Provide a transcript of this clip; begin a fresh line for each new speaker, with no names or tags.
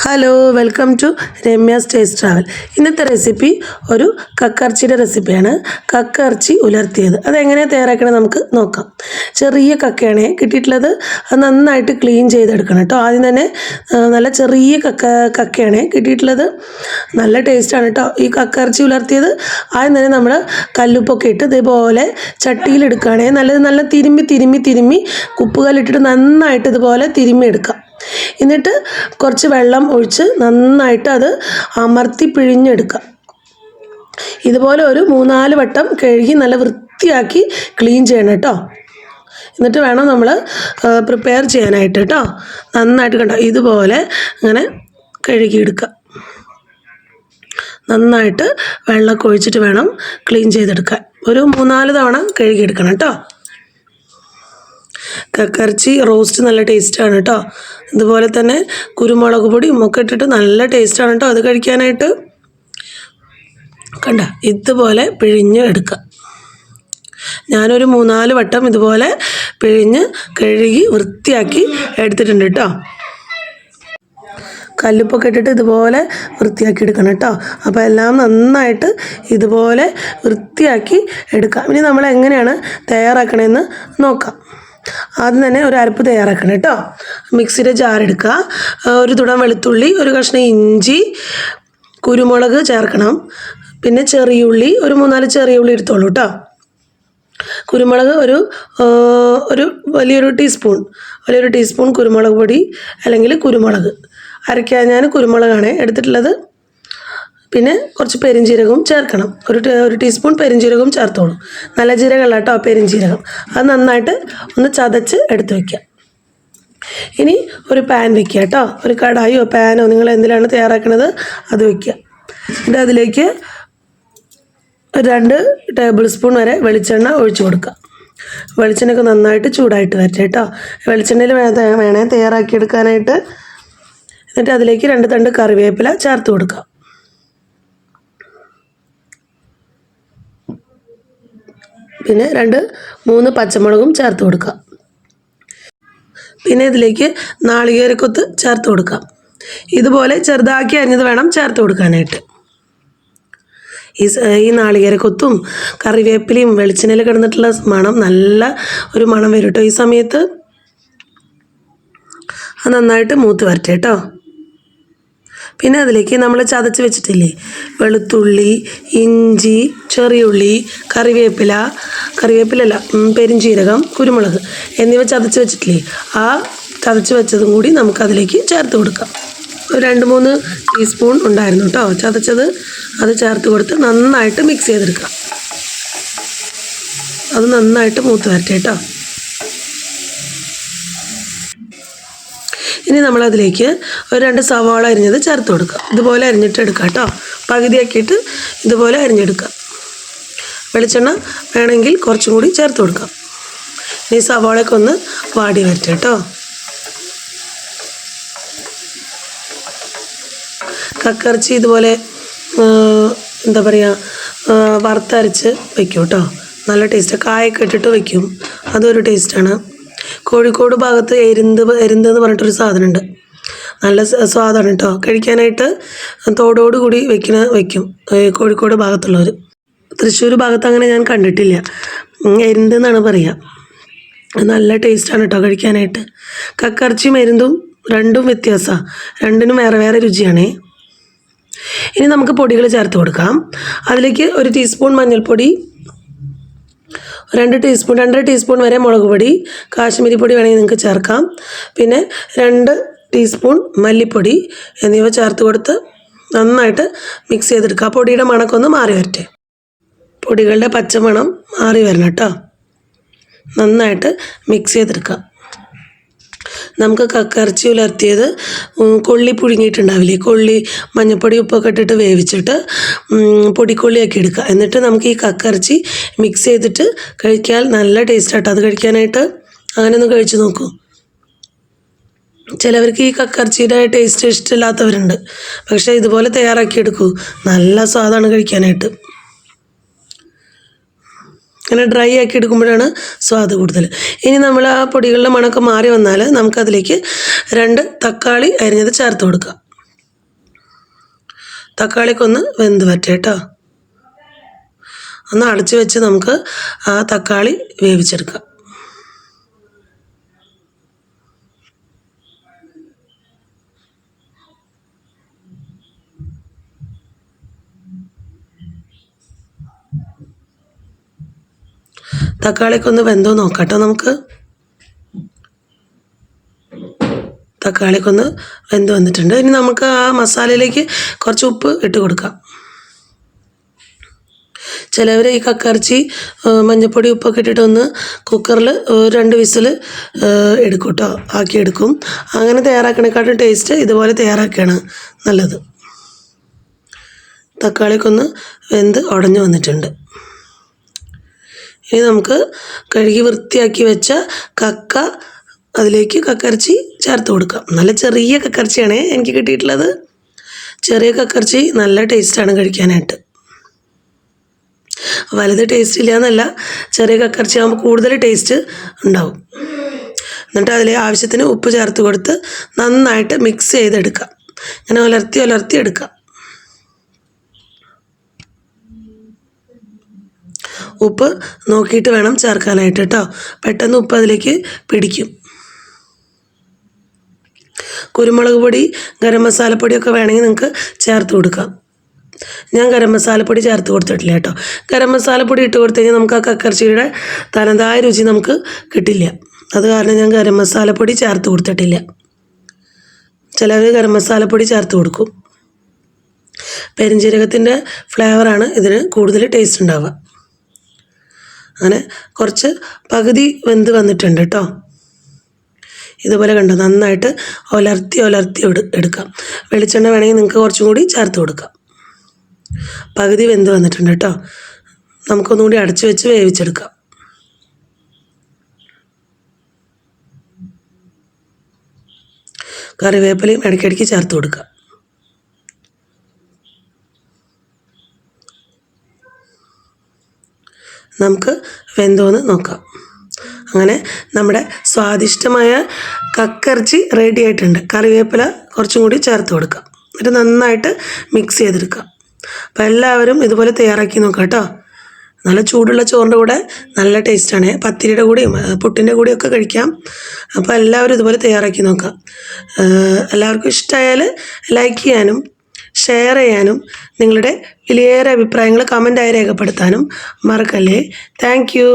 Hello welcome to Ramya's taste travel. ഇന്നത്തെ recipe ഒരു കക്കയിറച്ചിയുടെ റെസിപ്പിയാണ്. കക്കയിറച്ചി ഉലർത്തിയത് അതെങ്ങനെയാണ് തയ്യാറാക്കണത് നമുക്ക് നോക്കാം. ചെറിയ കക്കയാണ് കിട്ടിയിട്ടുള്ളത്. അത് നന്നായിട്ട് ക്ലീൻ ചെയ്തെടുക്കണം കേട്ടോ. ആദ്യം തന്നെ നല്ല ചെറിയ കക്കയാണ് കിട്ടിയിട്ടുള്ളത്. നല്ല ടേസ്റ്റാണ് കേട്ടോ ഈ കക്കയിറച്ചി ഉലർത്തിയത്. ആദ്യം തന്നെ നമ്മൾ കല്ലുപ്പൊക്കെ ഇട്ട് ഇതേപോലെ ചട്ടിയിലെടുക്കുകയാണെങ്കിൽ നല്ല തിരുമ്മി ഉപ്പുകല്ലിട്ടിട്ട് നന്നായിട്ട് ഇതുപോലെ തിരുമ്മി എടുക്കാം. എന്നിട്ട് കുറച്ച് വെള്ളം ഒഴിച്ച് നന്നായിട്ട് അത് അമർത്തി പിഴിഞ്ഞെടുക്കാം. ഇതുപോലെ ഒരു 3-4 വട്ടം കഴുകി നല്ല വൃത്തിയാക്കി ക്ലീൻ ചെയ്യണം കേട്ടോ. എന്നിട്ട് വേണം നമ്മൾ പ്രിപ്പയർ ചെയ്യാനായിട്ട് കേട്ടോ. നന്നായിട്ട് കണ്ടോ ഇതുപോലെ അങ്ങനെ കഴുകിയെടുക്കുക. നന്നായിട്ട് വെള്ളമൊക്കെ ഒഴിച്ചിട്ട് വേണം ക്ലീൻ ചെയ്തെടുക്കാൻ. ഒരു 3-4 തവണ കഴുകിയെടുക്കണം കേട്ടോ. കക്കയിറച്ചി റോസ്റ്റ് നല്ല ടേസ്റ്റാണ് കേട്ടോ. ഇതുപോലെ തന്നെ കുരുമുളക് പൊടിയും ഒക്കെ ഇട്ടിട്ട് നല്ല ടേസ്റ്റാണ് കേട്ടോ അത് കഴിക്കാനായിട്ട്. കണ്ട ഇതുപോലെ പിഴിഞ്ഞ് എടുക്കുക. ഞാനൊരു 3-4 വട്ടം ഇതുപോലെ പിഴിഞ്ഞ് കഴുകി വൃത്തിയാക്കി എടുത്തിട്ടുണ്ട് കേട്ടോ. കല്ലുപ്പൊക്കെ ഇട്ടിട്ട് ഇതുപോലെ വൃത്തിയാക്കി എടുക്കണം കേട്ടോ. അപ്പോൾ എല്ലാം നന്നായിട്ട് ഇതുപോലെ വൃത്തിയാക്കി എടുക്കാം. ഇനി നമ്മൾ എങ്ങനെയാണ് തയ്യാറാക്കണമെന്ന് നോക്കാം. ആദ്യം തന്നെ ഒരു അരപ്പ് തയ്യാറാക്കണം കേട്ടോ. മിക്സിയുടെ ജാർ എടുക്കുക. ഒരു തുടം വെളുത്തുള്ളി, ഒരു കഷ്ണം ഇഞ്ചി, കുരുമുളക് ചേർക്കണം. പിന്നെ ചെറിയുള്ളി ഒരു 3-4 ചെറിയുള്ളി എടുത്തോളൂ കേട്ടോ. കുരുമുളക് ഒരു വലിയൊരു ടീസ്പൂൺ കുരുമുളക് പൊടി അല്ലെങ്കിൽ കുരുമുളക് അരയ്ക്കാൻ ഞാൻ കുരുമുളകാണ് എടുത്തിട്ടുള്ളത്. പിന്നെ കുറച്ച് പെരിഞ്ജീരകവും ചേർക്കണം. ഒരു ടീസ്പൂൺ പെരിഞ്ജീരകവും ചേർത്തോളൂ. നല്ല ജീരകമല്ല കേട്ടോ പെരിഞ്ജീരകം. അത് നന്നായിട്ട് ഒന്ന് ചതച്ച് എടുത്ത് വയ്ക്കുക. ഇനി ഒരു പാൻ വയ്ക്കുക കേട്ടോ. ഒരു കടായോ പാനോ നിങ്ങൾ എന്തിലാണ് തയ്യാറാക്കുന്നത് അത് വയ്ക്കുക. എന്നിട്ട് അതിലേക്ക് 2 ടേബിൾ സ്പൂൺ വരെ വെളിച്ചെണ്ണ ഒഴിച്ചു കൊടുക്കുക. വെളിച്ചെണ്ണയൊക്കെ നന്നായിട്ട് ചൂടായിട്ട് വരട്ടെ കേട്ടോ. വെളിച്ചെണ്ണയിൽ വേണേ തയ്യാറാക്കിയെടുക്കാനായിട്ട്. എന്നിട്ട് അതിലേക്ക് 2 തണ്ട് കറിവേപ്പില ചേർത്ത് കൊടുക്കുക. പിന്നെ 2-3 പച്ചമുളകും ചേർത്ത് കൊടുക്കുക. പിന്നെ ഇതിലേക്ക് നാളികേരക്കൊത്ത് ചേർത്ത് കൊടുക്കാം. ഇതുപോലെ ചെറുതാക്കി അരിഞ്ഞത് വേണം ചേർത്ത് കൊടുക്കാനായിട്ട്. ഈ നാളികേരക്കൊത്തും കറിവേപ്പിലയും വെളിച്ചെണ്ണയിൽ കിടന്നിട്ടുള്ള മണം നല്ല ഒരു മണം വരും കേട്ടോ. ഈ സമയത്ത് അത് നന്നായിട്ട് മൂത്ത് വരട്ടെ കേട്ടോ. പിന്നെ അതിലേക്ക് നമ്മൾ ചതച്ച് വെച്ചിട്ടില്ലേ വെളുത്തുള്ളി, ഇഞ്ചി, ചെറിയുള്ളി, കറിവേപ്പിലല്ല പെരിഞ്ജീരകം, കുരുമുളക് എന്നിവ ചതച്ച് വെച്ചിട്ടില്ലേ ആ ചതച്ച് വെച്ചതും കൂടി നമുക്കതിലേക്ക് ചേർത്ത് കൊടുക്കാം. ഒരു 2-3 ടീസ്പൂൺ ഉണ്ടായിരുന്നു കേട്ടോ ചതച്ചത്. അത് ചേർത്ത് കൊടുത്ത് നന്നായിട്ട് മിക്സ് ചെയ്തെടുക്കുക. അത് നന്നായിട്ട് മൂത്ത് വരട്ടെ കേട്ടോ. ഇനി നമ്മളതിലേക്ക് ഒരു 2 സവാള അരിഞ്ഞത് ചേർത്ത് കൊടുക്കുക. ഇതുപോലെ അരിഞ്ഞിട്ട് എടുക്കുക കേട്ടോ. പകുതിയാക്കിയിട്ട് ഇതുപോലെ അരിഞ്ഞെടുക്കുക. വെളിച്ചെണ്ണ വേണമെങ്കിൽ കുറച്ചും കൂടി ചേർത്ത് കൊടുക്കാം. ഈ സവാളയൊക്കെ ഒന്ന് വാടി വരട്ടെ കേട്ടോ. കക്കയിറച്ചി ഇതുപോലെ എന്താ പറയുക വറുത്തരച്ച് വയ്ക്കും കേട്ടോ. നല്ല ടേസ്റ്റ്. കായൊക്കെ ഇട്ടിട്ട് വയ്ക്കും. അതൊരു ടേസ്റ്റാണ്. കോഴിക്കോട് ഭാഗത്ത് എരുന്തെന്ന് പറഞ്ഞിട്ടൊരു സാധനമുണ്ട്. നല്ല സ്വാദാണ് കേട്ടോ കഴിക്കാനായിട്ട്. തോടോടുകൂടി വയ്ക്കും കോഴിക്കോട് ഭാഗത്തുള്ളവർ. തൃശ്ശൂർ ഭാഗത്ത് അങ്ങനെ ഞാൻ കണ്ടിട്ടില്ല. എരുന്തെന്നാണ് പറയുക. നല്ല ടേസ്റ്റാണ് കേട്ടോ കഴിക്കാനായിട്ട്. കക്കയിറച്ചിയും എരുന്തും രണ്ടും വ്യത്യാസമാണ്. രണ്ടിനും വേറെ രുചിയാണേ. ഇനി നമുക്ക് പൊടികൾ ചേർത്ത് കൊടുക്കാം. അതിലേക്ക് 1 ടീസ്പൂൺ മഞ്ഞൾപ്പൊടി, 2 ടീസ്പൂൺ വരെ മുളക് പൊടി, കാശ്മീരി പൊടി വേണമെങ്കിൽ നിങ്ങൾക്ക് ചേർക്കാം. പിന്നെ 2 ടീസ്പൂൺ മല്ലിപ്പൊടി എന്നിവ ചേർത്ത് കൊടുത്ത് നന്നായിട്ട് മിക്സ് ചെയ്തെടുക്കുക. പൊടിയുടെ മണമൊക്കെ ഒന്ന് മാറി വരട്ടെ. പൊടികളുടെ പച്ചമണം മാറി വരണം കേട്ടോ. നന്നായിട്ട് മിക്സ് ചെയ്തെടുക്കുക. നമുക്ക് കക്കയിറച്ചി ഉലർത്തിയത് കൊള്ളി പുഴുങ്ങിയിട്ടുണ്ടാവില്ലേ, കൊള്ളി മഞ്ഞൾപ്പൊടി ഉപ്പൊക്കെ ഇട്ടിട്ട് വേവിച്ചിട്ട് പൊടിക്കൊള്ളിയാക്കി എടുക്കുക. എന്നിട്ട് നമുക്ക് ഈ കക്കയിറച്ചി മിക്സ് ചെയ്തിട്ട് കഴിക്കാൻ നല്ല ടേസ്റ്റാട്ടോ അത് കഴിക്കാനായിട്ട്. അങ്ങനെ ഒന്ന് കഴിച്ച് നോക്കൂ. ചിലവർക്ക് ഈ കക്കയിറച്ചിയുടെ ടേസ്റ്റ് ഇഷ്ടമില്ലാത്തവരുണ്ട്. പക്ഷേ ഇതുപോലെ തയ്യാറാക്കിയെടുക്കൂ. നല്ല സ്വാദാണ് കഴിക്കാനായിട്ട്. അങ്ങനെ ഡ്രൈ ആക്കി എടുക്കുമ്പോഴാണ് സ്വാദ് കൂടുതൽ. ഇനി നമ്മൾ ആ പൊടികളുടെ മണമൊക്കെ മാറി വന്നാൽ നമുക്കതിലേക്ക് 2 തക്കാളി അരിഞ്ഞത് ചേർത്ത് കൊടുക്കുക. തക്കാളിയൊക്കെ ഒന്ന് വെന്ത് വരട്ടെ കേട്ടോ. ഒന്ന് അടച്ചു വെച്ച് നമുക്ക് ആ തക്കാളി വേവിച്ചെടുക്കാം. തക്കാളിയൊക്കെ ഒന്ന് വെന്തോ നോക്കാം കേട്ടോ നമുക്ക്. തക്കാളിയൊക്കെ ഒന്ന് വെന്ത് വന്നിട്ടുണ്ട്. ഇനി നമുക്ക് ആ മസാലയിലേക്ക് കുറച്ച് ഉപ്പ് ഇട്ട് കൊടുക്കാം. ചിലവർ ഈ കക്കയിറച്ചി മഞ്ഞൾപ്പൊടി ഉപ്പൊക്കെ ഇട്ടിട്ട് ഒന്ന് കുക്കറിൽ 2 വിസിൽ എടുക്കും കേട്ടോ, ആക്കിയെടുക്കും. അങ്ങനെ തയ്യാറാക്കണേക്കാട്ടും ടേസ്റ്റ് ഇതുപോലെ തയ്യാറാക്കിയാണ് നല്ലത്. തക്കാളിയൊക്കെ ഒന്ന് വെന്ത് ഉടഞ്ഞു വന്നിട്ടുണ്ട്. ഇനി നമുക്ക് കഴുകി വൃത്തിയാക്കി വെച്ച കക്ക അതിലേക്ക് കക്കയിറച്ചി ചേർത്ത് കൊടുക്കാം. നല്ല ചെറിയ കക്കയിറച്ചിയാണ് എനിക്ക് കിട്ടിയിട്ടുള്ളത്. ചെറിയ കക്കയിറച്ചി നല്ല ടേസ്റ്റാണ് കഴിക്കാനായിട്ട്. വലുത് ടേസ്റ്റ് ഇല്ല എന്നല്ല, ചെറിയ കക്കയിറച്ചി ആകുമ്പോൾ കൂടുതൽ ടേസ്റ്റ് ഉണ്ടാവും. എന്നിട്ട് അതിൽ ആവശ്യത്തിന് ഉപ്പ് ചേർത്ത് കൊടുത്ത് നന്നായിട്ട് മിക്സ് ചെയ്തെടുക്കാം. ഇങ്ങനെ ഉലർത്തി എടുക്കാം. ഉപ്പ് നോക്കിയിട്ട് വേണം ചേർക്കാനായിട്ട് കേട്ടോ, പെട്ടെന്ന് ഉപ്പ് അതിലേക്ക് പിടിക്കും. കുരുമുളക് പൊടി, ഗരം മസാലപ്പൊടിയൊക്കെ വേണമെങ്കിൽ നിങ്ങൾക്ക് ചേർത്ത് കൊടുക്കാം. ഞാൻ ഗരം മസാലപ്പൊടി ചേർത്ത് കൊടുത്തിട്ടില്ല കേട്ടോ. ഗരം മസാലപ്പൊടി ഇട്ട് കൊടുത്തു കഴിഞ്ഞാൽ നമുക്ക് ആ കക്കയിറച്ചിയുടെ തനതായ രുചി നമുക്ക് കിട്ടില്ല. അത് കാരണം ഞാൻ ഗരം മസാലപ്പൊടി ചേർത്ത് കൊടുത്തിട്ടില്ല. ചിലർ ഗരം മസാലപ്പൊടി ചേർത്ത് കൊടുക്കും. പെരുംജീരകത്തിൻ്റെ ഫ്ലേവറാണ് ഇതിന് കൂടുതൽ ടേസ്റ്റ് ഉണ്ടാവുക. അങ്ങനെ കുറച്ച് പകുതി വെന്ത് വന്നിട്ടുണ്ട് കേട്ടോ. ഇതുപോലെ കണ്ടോ, നന്നായിട്ട് ഉലർത്തി എടുക്കാം. വെളിച്ചെണ്ണ വേണമെങ്കിൽ നിങ്ങൾക്ക് കുറച്ചും കൂടി ചേർത്ത് കൊടുക്കാം. പകുതി വെന്ത് വന്നിട്ടുണ്ട് കേട്ടോ. നമുക്കൊന്നുകൂടി അടച്ചു വെച്ച് വേവിച്ചെടുക്കാം. കറിവേപ്പിലയും ഇടയ്ക്കിടയ്ക്ക് ചേർത്ത് കൊടുക്കാം. നമുക്ക് വെന്തോന്ന് നോക്കാം. അങ്ങനെ നമ്മുടെ സ്വാദിഷ്ടമായ കക്കയിറച്ചി റെഡി ആയിട്ടുണ്ട്. കറിവേപ്പില കുറച്ചും കൂടി ചേർത്ത് കൊടുക്കാം. എന്നിട്ട് നന്നായിട്ട് മിക്സ് ചെയ്തെടുക്കാം. അപ്പോൾ എല്ലാവരും ഇതുപോലെ തയ്യാറാക്കി നോക്കാം കേട്ടോ. നല്ല ചൂടുള്ള ചോറിൻ്റെ കൂടെ നല്ല ടേസ്റ്റാണ്. പത്തിരിയുടെ കൂടെയും പുട്ടിൻ്റെ കൂടെയൊക്കെ കഴിക്കാം. അപ്പോൾ എല്ലാവരും ഇതുപോലെ തയ്യാറാക്കി നോക്കാം. എല്ലാവർക്കും ഇഷ്ടമായാൽ ലൈക്ക് ചെയ്യാനും ഷെയർ ചെയ്യാനും നിങ്ങളുടെ വിലയേറെ അഭിപ്രായങ്ങൾ കമൻ്റായി രേഖപ്പെടുത്താനും മറക്കല്ലേ. Thank you.